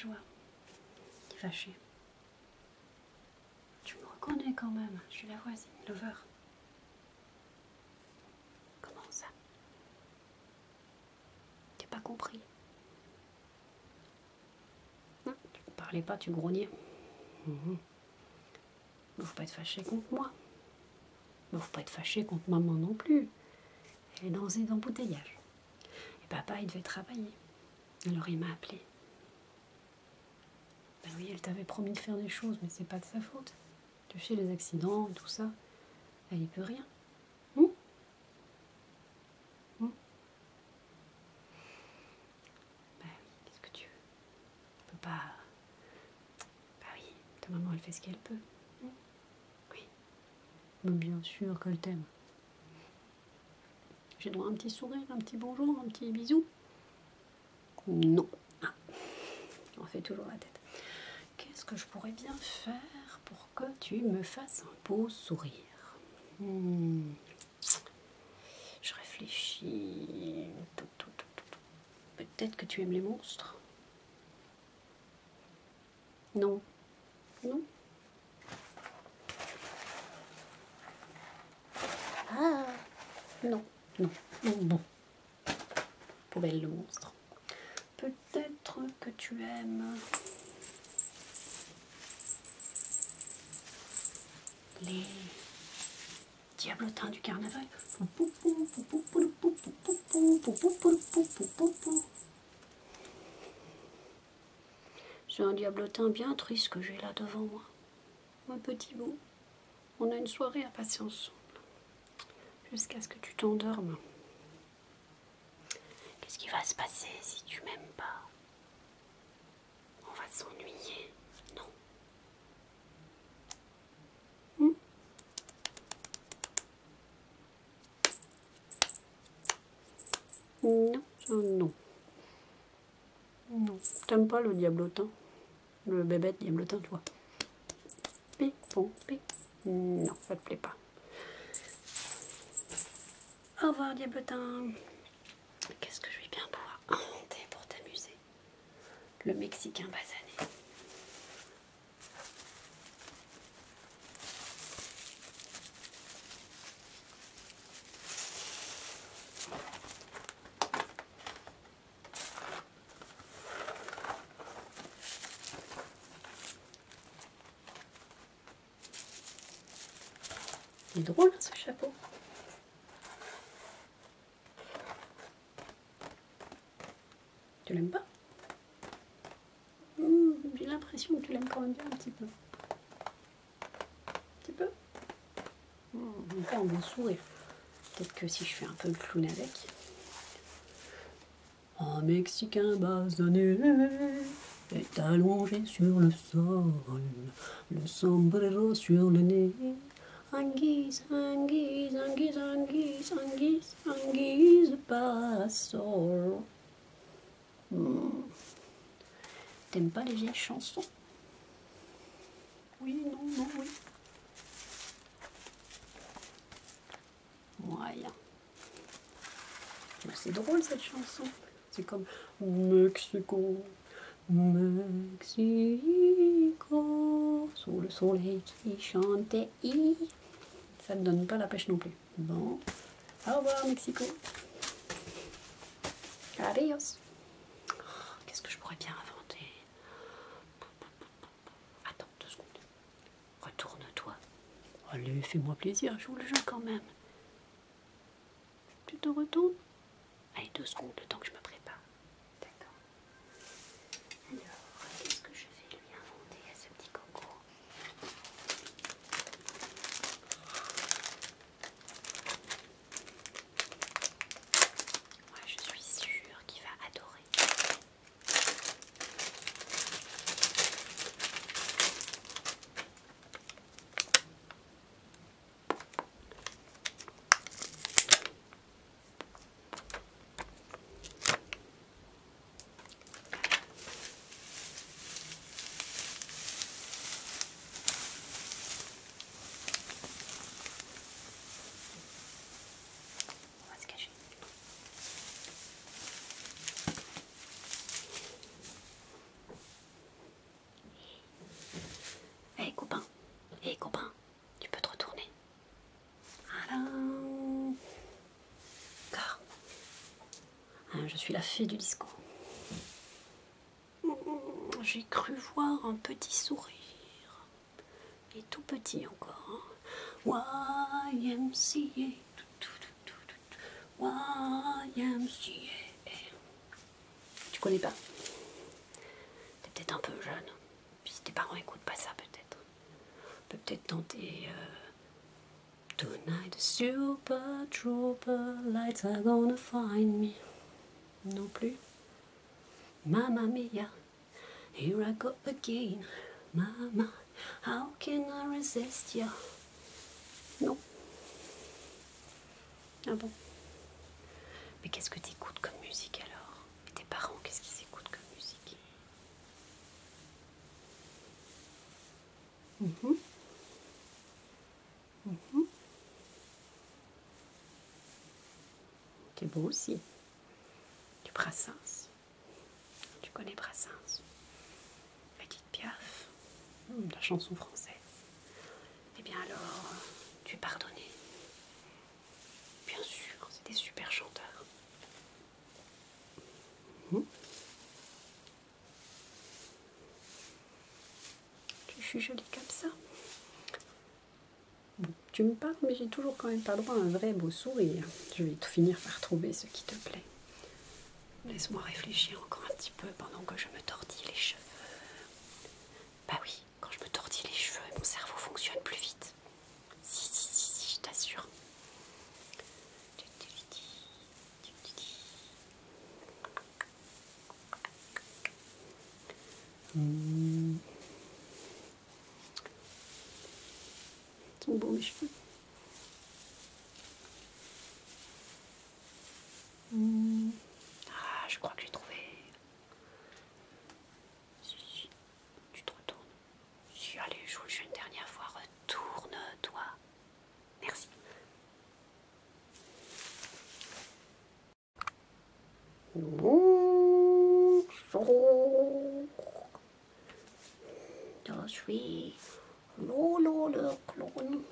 je vois. T'es fâchée. Tu me reconnais quand même. Je suis la voisine, Lover. Comment ça? T'as pas compris? Non, tu ne parlais pas, tu grognais. Mais faut pas être fâché contre moi. Mais faut pas être fâché contre maman non plus. Elle est dans les embouteillages. Et papa, il devait travailler. Alors il m'a appelé. Ben oui, elle t'avait promis de faire des choses, mais c'est pas de sa faute. Tu sais, les accidents, tout ça, elle y peut rien. Ben oui, qu'est-ce que tu veux? Tu peux pas... Ben oui, ta maman, elle fait ce qu'elle peut. Oui. Mais bien sûr qu'elle t'aime. J'ai droit à un petit sourire, un petit bonjour, un petit bisou? Non. Ah. On fait toujours la tête. Qu'est-ce que je pourrais bien faire pour que tu me fasses un beau sourire? Je réfléchis. Peut-être que tu aimes les monstres? Non. Non? Ah! Non. Non. Non, non. Poubelle le monstre. Peut-être que tu aimes les diablotins du carnaval. C'est un diablotin bien triste que j'ai là devant moi. Mon petit beau, on a une soirée à passer ensemble. Jusqu'à ce que tu t'endormes. Qu'est-ce qui va se passer si tu m'aimes pas? On va s'ennuyer, non? Non, non. Non. T'aimes pas le diablotin? Le bébé diablotin, tu vois? Pi, pom, pi. Non, ça te plaît pas. Au revoir, diablotin. Qu'est-ce que je vais bien pouvoir inventer pour t'amuser? Le Mexicain basané. Il est drôle, hein, ce chapeau. Tu l'aimes pas? J'ai l'impression que tu l'aimes quand même bien un petit peu. Un petit peu? Enfin, un bon sourire. Peut-être que si je fais un peu le clown avec. Un Mexicain basané est allongé sur le sol, le sombrero sur le nez. Anguise, anguise, anguise, anguise, anguise, anguise, parasol. T'aimes pas les vieilles chansons? Oui, non, non, oui. Moyen. C'est drôle cette chanson. C'est comme Mexico, Mexico, sous le soleil qui chantait. Ça ne donne pas la pêche non plus. Bon, au revoir Mexico. Adios. Qu'est-ce que je pourrais bien inventer? Attends 2 secondes. Retourne-toi. Allez, fais-moi plaisir, joue le jeu quand même. Tu te retournes? Allez, 2 secondes, le temps que je me prépare. D'accord. Alors, qu'est-ce que je vais lui inventer à ce petit coco? Moi, je suis sûre qu'il va adorer. suis la fée du disco. J'ai cru voir un petit sourire. Il est tout petit encore. Hein. YMCA. YMCA. Tu connais pas? T'es peut-être un peu jeune. Puis tes parents écoutent pas ça peut-être. On peut peut-être tenter Tonight the super trooper lights are gonna find me. Non plus. Mamma mia, here I go again. Mama, how can I resist ya? Non. Ah bon? Mais qu'est-ce que t'écoutes comme musique alors? Et tes parents, qu'est-ce qu'ils écoutent comme musique? C'est beau aussi. Du Brassens. Tu connais Brassens? Edith Piaf. La chanson française. Eh bien alors, tu es pardonné. Bien sûr, c'est des super chanteurs. Tu suis jolie comme ça. Bon, tu me parles, mais j'ai toujours quand même pas droit à un vrai beau sourire. Je vais finir par trouver ce qui te plaît. Laisse-moi réfléchir encore un petit peu pendant que je me tordis les cheveux. Bah oui, quand je me tordis les cheveux, mon cerveau fonctionne plus vite. Si, je t'assure. Ils sont beaux mes cheveux. Ah, je crois que j'ai trouvé. Si, tu te retournes. Si, allez, je vous le jure une dernière fois, retourne-toi. Merci. Bonjour. Je suis Lolo le clown.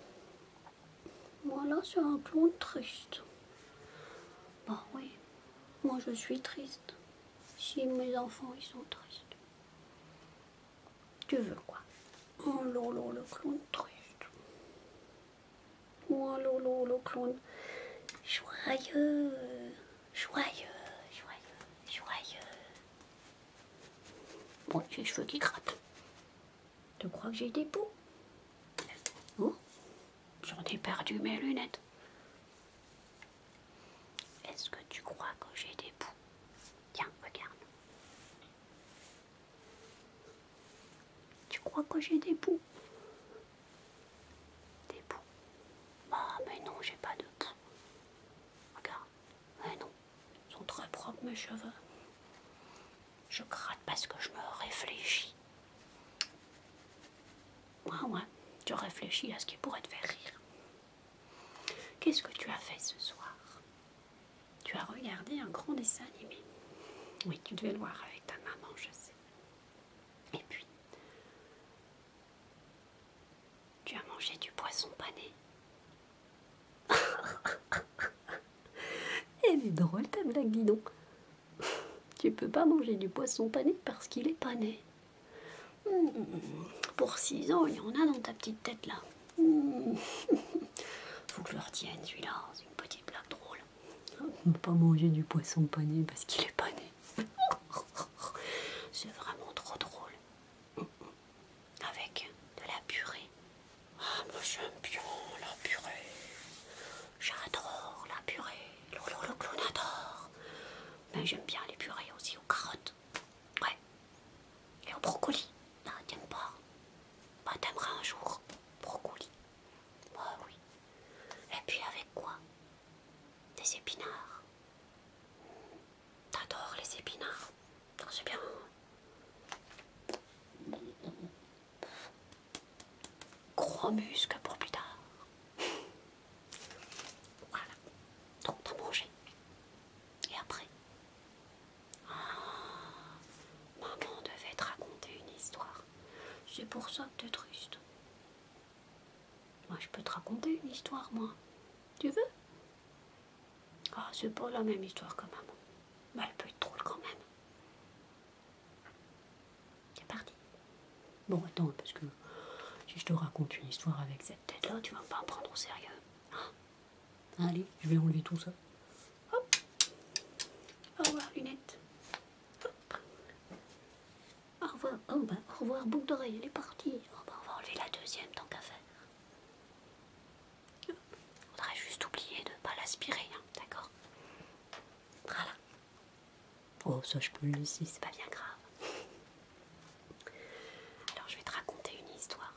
Voilà, c'est un clown triste. Bah oui, moi je suis triste. Si mes enfants ils sont tristes. Tu veux quoi? Oh Lolo le clown triste. Oh Lolo le clown joyeux. Joyeux. Bon, j'ai les cheveux qui grattent. Tu crois que j'ai des poux? Oh, j'en ai perdu mes lunettes. Est-ce que tu crois que j'ai des poux? Tiens, regarde. Tu crois que j'ai des poux? Des poux? Ah, mais non, j'ai pas de poux. Regarde. Mais non, ils sont très propres mes cheveux. Je gratte parce que je me réfléchis. Ouais, tu réfléchis à ce qui pourrait te faire rire. Qu'est-ce que tu as fait ce soir? Tu as regardé un grand dessin animé. Oui, tu devais le voir avec ta maman, je sais. Et puis, tu as mangé du poisson pané. Elle est drôle ta blague, dis donc. Tu peux pas manger du poisson pané parce qu'il est pané. Pour 6 ans, il y en a dans ta petite tête là. Faut que je le retienne celui-là, c'est une petite blague drôle. Ne pas manger du poisson pané parce qu'il est pané. C'est vraiment trop drôle. Avec de la purée. Ah, moi j'aime bien la purée. J'adore la purée. Lolo le clown adore. Mais j'aime bien les purées aussi aux carottes. Ouais. Et au brocoli. Ah, t'aimes pas? Bah t'aimeras un jour. Brocoli. Bah oui. Et puis avec quoi? Des épinards. T'adores les épinards. C'est bien. Gros muscle pour plus tard. Voilà. Donc t'as mangé. Et après? Maman devait te raconter une histoire. C'est pour ça que t'es triste. Moi je peux te raconter une histoire, moi. Tu veux? Ah, c'est pas la même histoire que maman. Bah, elle peut être drôle quand même. C'est parti. Bon, attends, parce que si je te raconte une histoire avec cette tête-là, tu vas pas me prendre au sérieux. Hein? Allez, je vais enlever tout ça. Hop. Au revoir, lunettes. Hop. Au revoir. Oh, bah, au revoir, boucle d'oreille, elle est partie. Oh, bah, on va enlever la deuxième, tant qu'à faire. Faudrait juste oublier de ne pas l'aspirer, hein, d'accord? Voilà. Oh, ça, je peux le laisser, c'est pas bien grave. Alors, je vais te raconter une histoire.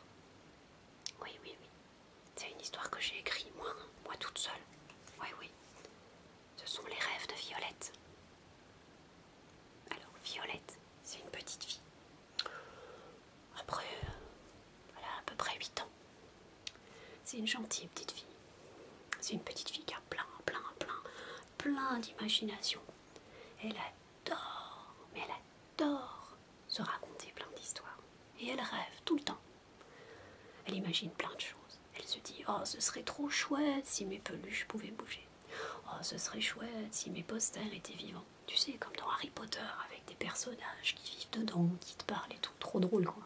Oui, oui, oui. C'est une histoire que j'ai écrite, moi toute seule. Oui, oui. Ce sont les rêves de Violette. Alors, Violette, c'est une petite fille. Après, elle a à peu près 8 ans. C'est une gentille petite fille. C'est une petite fille qui a plein d'imagination. Elle adore, mais elle adore se raconter plein d'histoires. Et elle rêve tout le temps. Elle imagine plein de choses. Elle se dit, oh, ce serait trop chouette si mes peluches pouvaient bouger. Oh, ce serait chouette si mes posters étaient vivants. Tu sais, comme dans Harry Potter, avec des personnages qui vivent dedans, qui te parlent et tout. Trop drôle, quoi.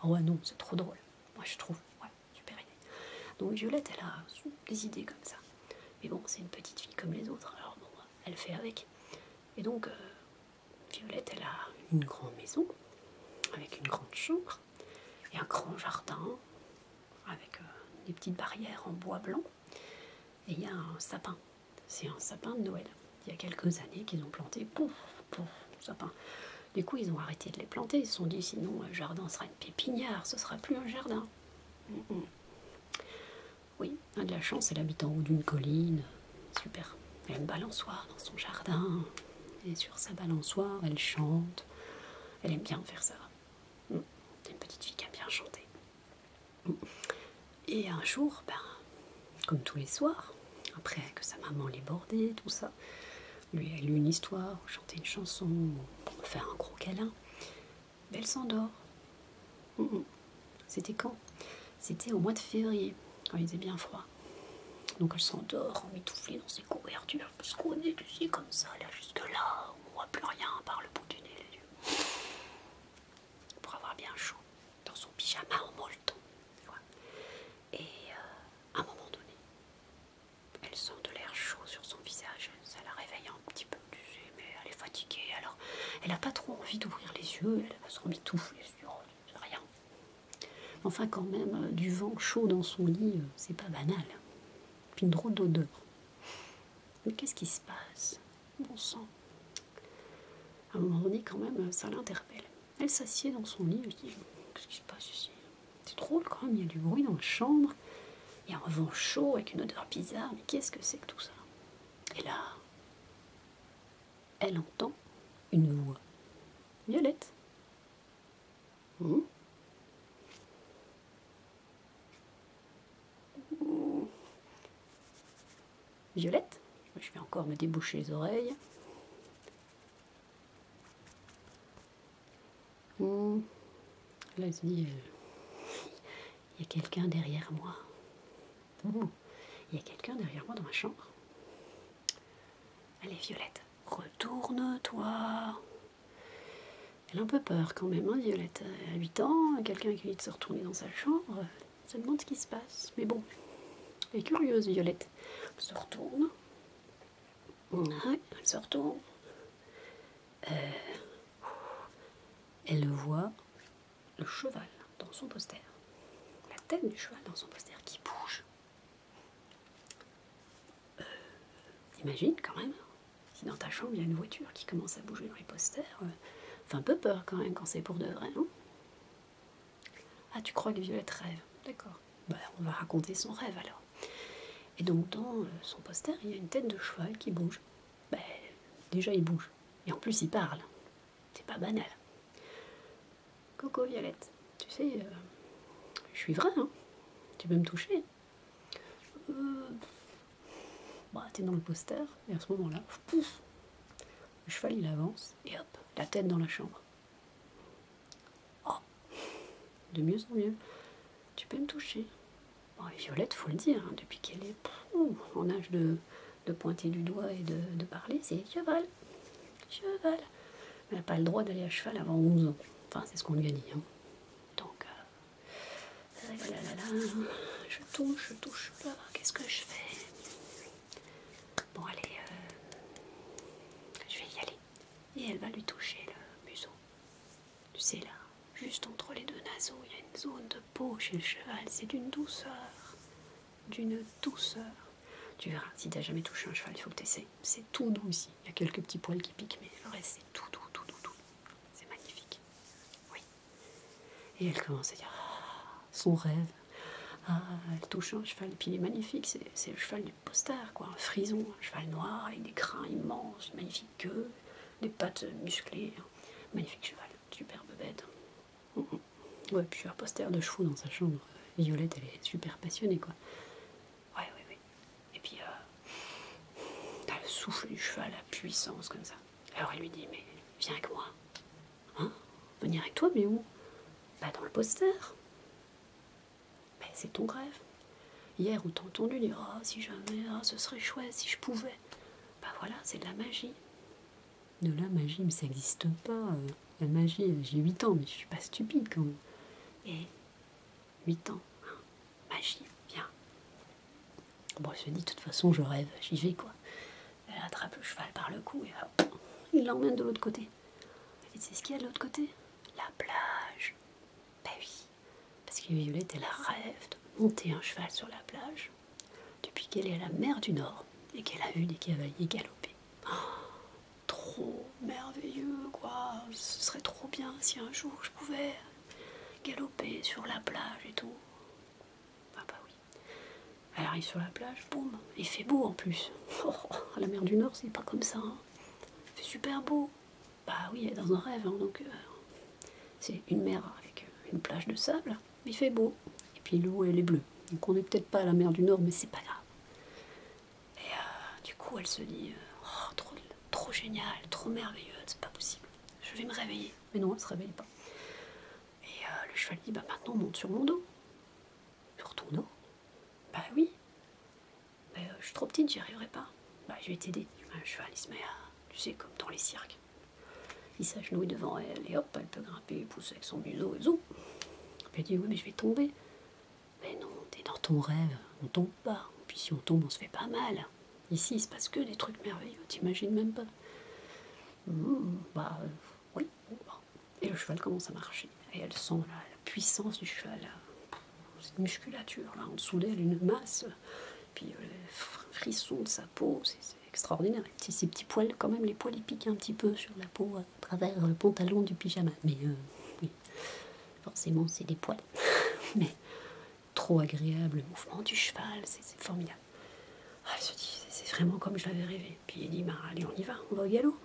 Oh ouais, non, c'est trop drôle. Moi, je trouve. Ouais, super idée. Donc Violette, elle a des idées comme ça. Mais bon, c'est une petite fille comme les autres, alors bon, elle fait avec. Et donc, Violette, elle a une grande maison, avec une grande chambre, et un grand jardin, avec des petites barrières en bois blanc. Et il y a un sapin. C'est un sapin de Noël. Il y a quelques années qu'ils ont planté, pouf, sapin. Du coup, ils ont arrêté de les planter. Ils se sont dit, sinon, le jardin sera une pépinière, ce sera plus un jardin. Oui, elle a de la chance, elle habite en haut d'une colline. Super. Elle a une balançoire dans son jardin. Et sur sa balançoire, elle chante. Elle aime bien faire ça. C'est une petite fille qui aime bien chanter. Et un jour, comme tous les soirs, après que sa maman l'ait bordée, tout ça, lui a lu une histoire, chanté une chanson, faire un gros câlin, elle s'endort. C'était quand? C'était au mois de février, quand il faisait bien froid. Donc elle s'endort, emmitouflée dans ses couvertures, parce qu'on est ici comme ça, là jusque là, on ne voit plus rien par le bout du nez, les yeux. Pour avoir bien chaud, dans son pyjama en molleton. Et à un moment donné, elle sent de l'air chaud sur son visage, ça la réveille un petit peu, tu sais, mais elle est fatiguée, alors elle n'a pas trop envie d'ouvrir les yeux, elle va se emmitoufler sur rien. Enfin quand même, du vent chaud dans son lit, c'est pas banal. Puis une drôle d'odeur. Mais qu'est-ce qui se passe? Bon sang. À un moment donné, quand même, ça l'interpelle. Elle s'assied dans son lit, elle se dit, qu'est-ce qui se passe ici? C'est drôle quand même, il y a du bruit dans la chambre, il y a un vent chaud avec une odeur bizarre, mais qu'est-ce que c'est que tout ça? Et là, elle entend une voix. Violette. Violette. Je vais encore me déboucher les oreilles. Là, elle se dit, il y a quelqu'un derrière moi. Il y a quelqu'un derrière moi dans ma chambre. Allez, Violette, retourne-toi. Elle a un peu peur quand même, hein, Violette. À 8 ans, quelqu'un qui lui dit de se retourner dans sa chambre, ça demande ce qui se passe. Mais bon, elle est curieuse, Violette. Elle se retourne. Ouais, elle se retourne. Elle voit le cheval dans son poster. La tête du cheval dans son poster qui bouge. T'imagines quand même, si dans ta chambre il y a une voiture qui commence à bouger dans les posters, fait un peu peur quand même quand c'est pour de vrai. Hein. Ah, tu crois que Violette rêve? D'accord. On va raconter son rêve alors. Et donc dans son poster, il y a une tête de cheval qui bouge. Déjà il bouge. Et en plus il parle. C'est pas banal. Coucou Violette, tu sais, je suis vrai, hein. Tu peux me toucher? T'es dans le poster, et à ce moment-là, pouf, le cheval il avance, et hop, la tête dans la chambre. Oh, de mieux en mieux. Tu peux me toucher? Violette, faut le dire, hein, depuis qu'elle est en âge de pointer du doigt et de parler, c'est cheval. cheval. Elle n'a pas le droit d'aller à cheval avant 11 ans. Enfin, c'est ce qu'on lui a dit. Hein. Donc, je touche là. Qu'est-ce que je fais? Bon, allez, je vais y aller. Et elle va lui toucher le museau. Tu sais, là, juste entre les deux naseaux, il y a une zone de peau chez le cheval. C'est d'une douceur. D'une douceur. Tu verras, si tu n'as jamais touché un cheval, il faut que tu essaies. C'est tout doux ici. Il y a quelques petits poils qui piquent, mais le reste, c'est tout doux, tout doux, tout. C'est magnifique. Oui. Et elle commence à dire son rêve. Ah, elle touche un cheval. Et puis il est magnifique. C'est le cheval du poster, quoi. Un frison, un cheval noir avec des crins immenses, une magnifique queue, des pattes musclées. Magnifique cheval. Superbe bête. Ouais, puis un poster de chevaux dans sa chambre. Violette, elle est super passionnée, quoi. Ouais. Et puis, t'as le souffle du cheval, la puissance, comme ça. Alors elle lui dit, mais viens avec moi. Hein? Venir avec toi, mais où? Bah dans le poster. Bah c'est ton rêve. Hier, on t'a entendu dire, ah, si jamais, ah, ce serait chouette, si je pouvais. Bah voilà, c'est de la magie. De la magie, mais ça n'existe pas. La magie, j'ai 8 ans, mais je suis pas stupide quand même. Et 8 ans, hein, magie, viens. Bon, elle se dit, de toute façon, je rêve, j'y vais, quoi. Elle attrape le cheval par le cou et hop, il l'emmène de l'autre côté. Et c'est ce qu'il y a de l'autre côté? La plage. Ben oui, parce que Violette, elle rêve de monter un cheval sur la plage depuis qu'elle est à la mer du Nord et qu'elle a vu des cavaliers galoper. Oh, trop merveilleux, quoi. Ce serait trop bien si un jour je pouvais galoper sur la plage et tout. Ah bah oui. Elle arrive sur la plage, boum, il fait beau en plus. Oh, la mer du Nord, c'est pas comme ça. Hein. Il fait super beau. Bah oui, elle est dans un rêve, hein, donc c'est une mer avec une plage de sable, il fait beau. Et puis l'eau, elle est bleue. Donc on n'est peut-être pas à la mer du Nord, mais c'est pas grave. Et du coup, elle se dit, oh, trop génial, trop merveilleux, c'est pas possible. Je vais me réveiller. Mais non, elle se réveille pas. Et le cheval dit, bah maintenant, monte sur mon dos. Sur ton dos? Bah oui. Mais je suis trop petite, j'y arriverai pas. Bah je vais t'aider. Le cheval, il se met à, tu sais, comme dans les cirques. Il s'agenouille devant elle et hop, elle peut grimper, pousser avec son museau et zou. Puis elle dit, oui, mais je vais tomber. Mais non, t'es dans ton rêve, on tombe pas. Puis si on tombe, on se fait pas mal. Ici, il se passe que des trucs merveilleux, t'imagines même pas. Oui. Et le cheval commence à marcher. Et elle sent la puissance du cheval, cette musculature là en dessous d'elle, une masse. Puis les frissons de sa peau, c'est extraordinaire. Et puis, ces petits poils, quand même, les poils ils piquent un petit peu sur la peau à travers le pantalon du pyjama. Mais oui, forcément, c'est des poils. Mais trop agréable, le mouvement du cheval, c'est formidable. Ah, elle se dit, c'est vraiment comme je l'avais rêvé. Puis elle dit, bah, allez, on y va, on va au galop.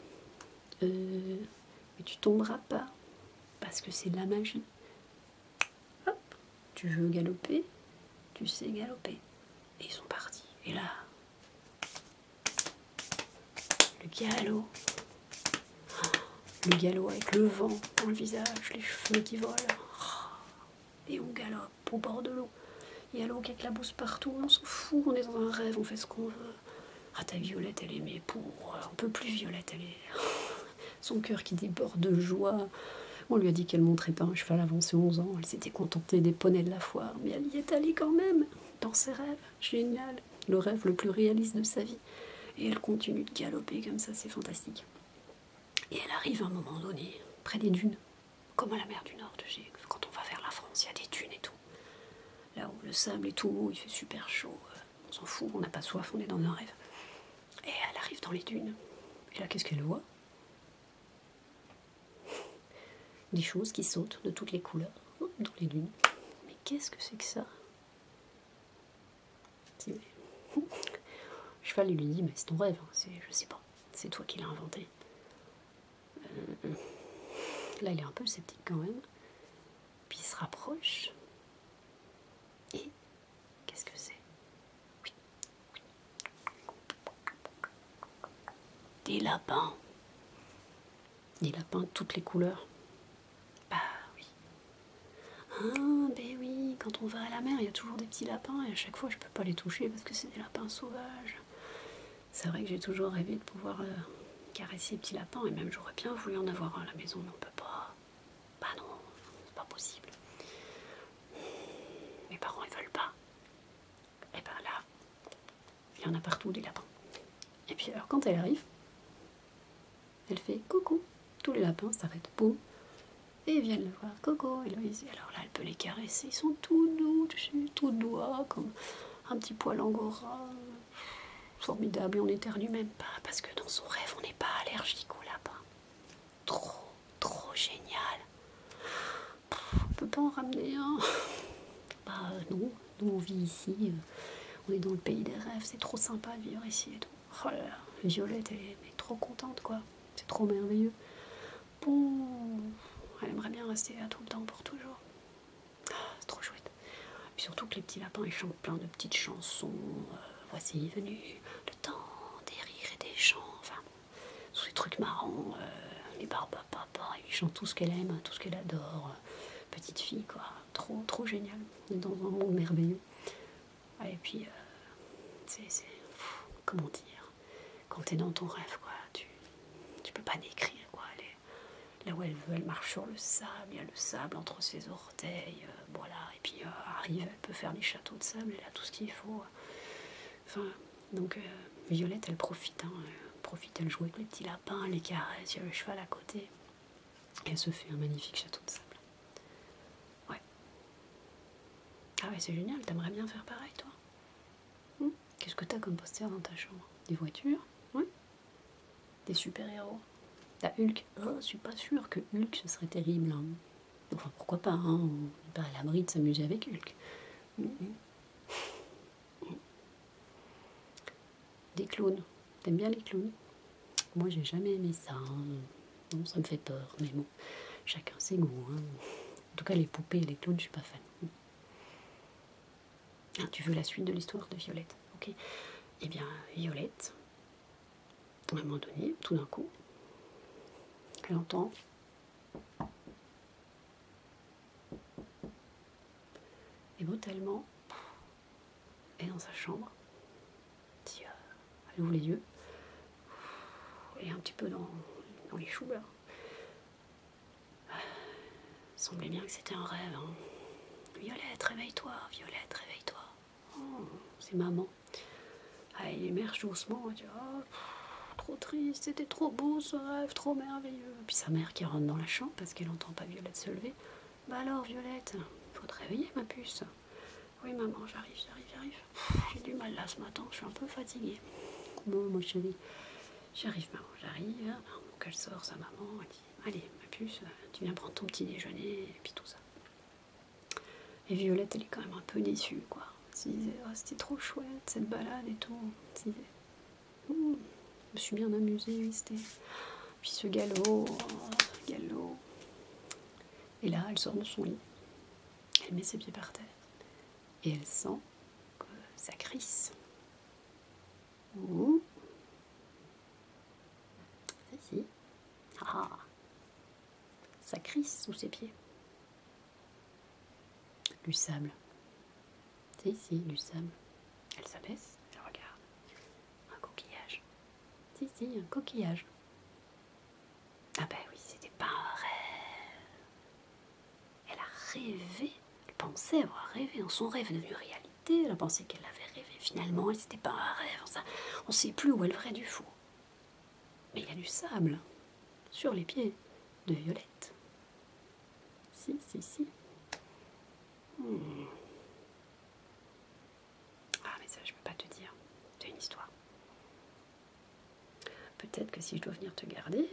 Mais tu tomberas pas, parce que c'est de la magie. Hop, tu veux galoper, tu sais galoper. Et ils sont partis. Et là, le galop avec le vent dans le visage, les cheveux qui volent. Et on galope au bord de l'eau. Il y a l'eau qui éclabousse partout, on s'en fout, on est dans un rêve, on fait ce qu'on veut. Ah, ta Violette, elle est mais pour un peu plus Violette, elle est... Son cœur qui déborde de joie. On lui a dit qu'elle ne monterait pas un cheval avant ses 11 ans, elle s'était contentée des poneys de la foire, mais elle y est allée quand même, dans ses rêves. Génial, le rêve le plus réaliste de sa vie. Et elle continue de galoper comme ça, c'est fantastique. Et elle arrive à un moment donné, près des dunes, comme à la mer du Nord, tu sais, quand on va vers la France, il y a des dunes et tout. Là où le sable est tout mou, il fait super chaud, on s'en fout, on n'a pas soif, on est dans un rêve. Et elle arrive dans les dunes. Et là, qu'est-ce qu'elle voit? Des choses qui sautent de toutes les couleurs dans les dunes. Mais qu'est-ce que c'est que ça? Le cheval lui dit, mais c'est ton rêve, hein. Je sais pas, c'est toi qui l'as inventé. Là, il est un peu sceptique quand même. Puis il se rapproche. Et qu'est-ce que c'est? Oui. Des lapins. Des lapins de toutes les couleurs. Bah oui. Ah, ben oui, quand on va à la mer, il y a toujours des petits lapins et à chaque fois, je peux pas les toucher parce que c'est des lapins sauvages. C'est vrai que j'ai toujours rêvé de pouvoir caresser les petits lapins, et même j'aurais bien voulu en avoir un à la maison, mais on peut pas. Bah non, c'est pas possible. Mes parents ils veulent pas. Et ben là, il y en a partout des lapins. Et puis alors quand elle arrive, elle fait coucou. Tous les lapins s'arrêtent, boum, et ils viennent le voir. Coco, Héloïse. Alors là, elle peut les caresser, ils sont tout doux dessus, tout doux, comme un petit poil angora. Formidable, et on n'éternue même pas, parce que dans son rêve, on n'est pas allergique aux lapins. Trop génial. On peut pas en ramener un. Bah non, nous on vit ici, on est dans le pays des rêves, c'est trop sympa de vivre ici et tout. Oh là là, Violette, elle est trop contente quoi, c'est trop merveilleux. Bon, elle aimerait bien rester là tout le temps pour toujours. C'est trop chouette. Et surtout que les petits lapins ils chantent plein de petites chansons. Voici venu le temps des rires et des chants. Enfin, tous ces trucs marrants. Les Barba Papa, ils chantent tout ce qu'elle aime, tout ce qu'elle adore. Petite fille quoi, trop génial. On est dans un monde merveilleux. Et puis, comment dire, quand t'es dans ton rêve quoi, tu peux pas décrire quoi. Là où elle veut, elle marche sur le sable, il y a le sable entre ses orteils, voilà, et puis arrive, elle peut faire des châteaux de sable, elle a tout ce qu'il faut. Enfin, donc Violette, elle profite, elle joue avec les petits lapins, elle les caresse, il y a le cheval à côté, et elle se fait un magnifique château de sable. Ouais. Ah ouais, c'est génial, t'aimerais bien faire pareil, toi? Qu'est-ce que t'as comme poster dans ta chambre? Des voitures? Oui. Des super-héros? T'as Hulk? Oh, je suis pas sûre que Hulk ce serait terrible. Hein. Enfin, pourquoi pas, hein, on n'est pas à l'abri de s'amuser avec Hulk. Des clowns. T'aimes bien les clowns? Moi, j'ai jamais aimé ça. Hein. Non, ça me fait peur. Mais bon, chacun ses goûts. Hein. En tout cas, les poupées et les clowns, je suis pas fan. Ah, tu veux la suite de l'histoire de Violette? Ok. Eh bien, Violette, à un moment donné, tout d'un coup, elle entend et brutalement, elle est dans sa chambre. Elle ouvre les yeux. Elle est un petit peu dans les choux là. Il semblait bien que c'était un rêve. Hein. Violette, réveille-toi, Violette, réveille-toi. Oh, c'est maman. Ah, elle émerge doucement. Elle dit oh, trop triste, c'était trop beau ce rêve, trop merveilleux. Puis sa mère qui rentre dans la chambre parce qu'elle n'entend pas Violette se lever. Bah alors, Violette, faut te réveiller, ma puce. Oui, maman, j'arrive. J'ai du mal là ce matin, je suis un peu fatiguée. Bon, ma chérie, j'arrive, maman, j'arrive. Donc elle sort, sa maman, elle dit allez, ma puce, tu viens prendre ton petit déjeuner, et puis tout ça. Et Violette, elle est quand même un peu déçue, quoi. Elle se disait, oh, c'était trop chouette cette balade et tout. Elle se disait, je me suis bien amusée, c'était. Puis ce galop, galop. Et là, elle sort de son lit, elle met ses pieds par terre, et elle sent que ça crisse. Si. Ah, ça crisse sous ses pieds. Du sable. Si, du sable. Elle s'abaisse, elle regarde. Un coquillage. Si, un coquillage. Ah ben oui, c'était pas un rêve. Elle a rêvé. Elle pensait avoir rêvé. Dans son rêve est devenu réalité. Elle a pensé qu'elle avait rêvé. Finalement, et c'était pas un rêve. On sait plus où elle vrai du faux. Mais il y a du sable sur les pieds de Violette. Si. Ah mais ça je peux pas te dire, c'est une histoire. Peut-être que si je dois venir te garder,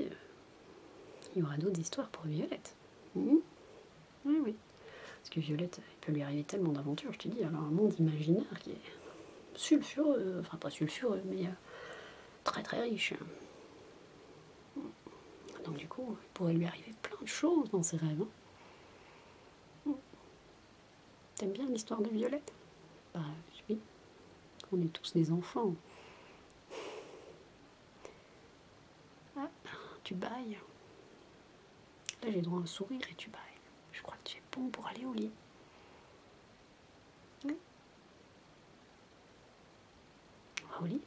il y aura d'autres histoires pour Violette. Oui. Parce que Violette, il peut lui arriver tellement d'aventures, je te dis, alors un monde imaginaire qui est sulfureux, enfin pas sulfureux, mais très très riche. Donc du coup, il pourrait lui arriver plein de choses dans ses rêves. Hein. T'aimes bien l'histoire de Violette? Bah oui, on est tous des enfants. Ah, tu bailles. Là j'ai droit à un sourire et tu bailles. Je crois que tu es bon pour aller au lit. Oui. On va au lit?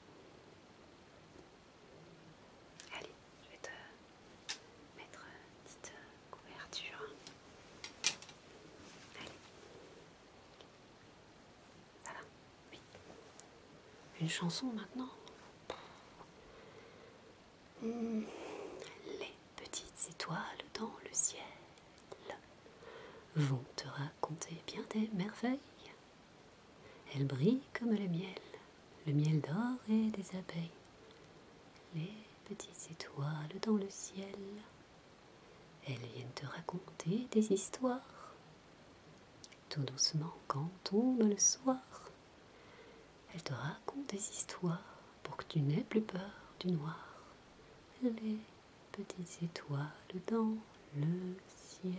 Allez, une chanson maintenant. Les petites étoiles dans le ciel vont te raconter bien des merveilles. Elles brillent comme le miel d'or et des abeilles. Les petites étoiles dans le ciel, elles viennent te raconter des histoires. Tout doucement quand tombe le soir, elles te racontent des histoires pour que tu n'aies plus peur du noir. Les petites étoiles dans le ciel.